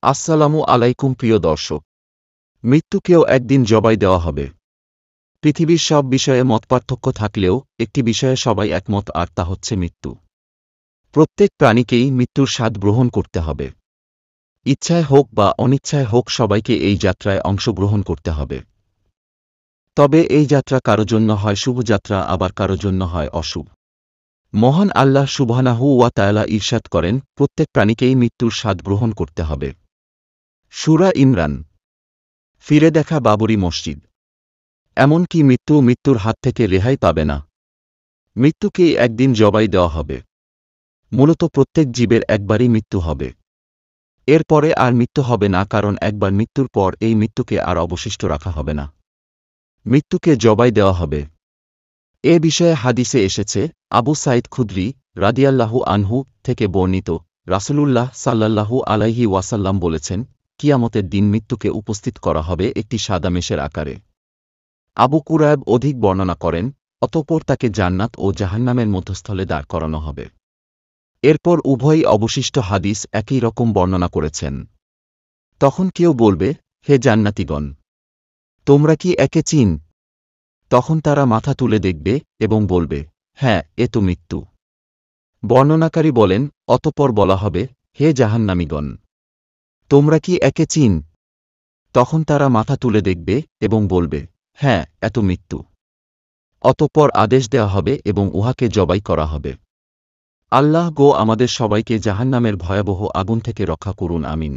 আসসালামু আলাইকুম প্রিয় দর্শক। মৃত্যুকেও একদিন জবাই দেওয়া হবে। পৃথিবীর সব বিষয়ে মতপার্থক্য থাকলেও একটি বিষয়ে সবাই একমত, আর তা হচ্ছে মৃত্যু। প্রত্যেক প্রাণীকেই মৃত্যুর স্বাদ গ্রহণ করতে হবে। ইচ্ছায় হোক বা অনিচ্ছায় হোক, সবাইকে এই যাত্রায় অংশগ্রহণ করতে হবে। তবে এই যাত্রা কারো জন্য হয় শুভ যাত্রা, আবার কারো জন্য হয় অশুভ। মহান আল্লাহ সুবহানাহু ওয়া তাআলা ইরশাদ করেন, প্রত্যেক প্রাণীকেই মৃত্যুর স্বাদ গ্রহণ করতে হবে। সূরা ইমরান। ফিরে দেখা বাবরি মসজিদ। এমনকি মৃত্যুর হাত থেকে রেহাই পাবে না। মৃত্যুকেই একদিন জবাই দেওয়া হবে। মূলত প্রত্যেক জীবের একবারই মৃত্যু হবে। এরপরে আর মৃত্যু হবে না, কারণ একবার মৃত্যুর পর এই মৃত্যুকে আর অবশিষ্ট রাখা হবে না। মৃত্যুকে জবাই দেওয়া হবে। এ বিষয়ে হাদিসে এসেছে, আবু সাঈদ খুদরি রাদিয়াল্লাহু আনহু থেকে বর্ণিত, রাসূলুল্লাহ সাল্লাল্লাহু আলাইহি ওয়াসাল্লাম বলেছেন, কিয়ামতের দিন মৃত্যুকে উপস্থিত করা হবে একটি সাদা মেষের আকারে। আবু কুরায়ব অধিক বর্ণনা করেন, অতঃপর তাকে জান্নাত ও জাহান্নামের মধ্যস্থলে দাঁড় করানো হবে। এরপর উভয়ই অবশিষ্ট হাদিস একই রকম বর্ণনা করেছেন। তখন কেউ বলবে, হে জান্নাতীগণ, তোমরা কি একে চিন? তখন তারা মাথা তুলে দেখবে এবং বলবে, হ্যাঁ, এ তো মৃত্যু। বর্ণনাকারী বলেন, অতঃপর বলা হবে, হে জাহান্নামীগণ, তোমরা কি একে চিন? তখন তারা মাথা তুলে দেখবে এবং বলবে, হ্যাঁ, এত মৃত্যু। অতঃপর আদেশ দেওয়া হবে এবং উহাকে জবাই করা হবে। আল্লাহ গো আমাদের সবাইকে জাহান্নামের ভয়াবহ আগুন থেকে রক্ষা করুন, আমিন।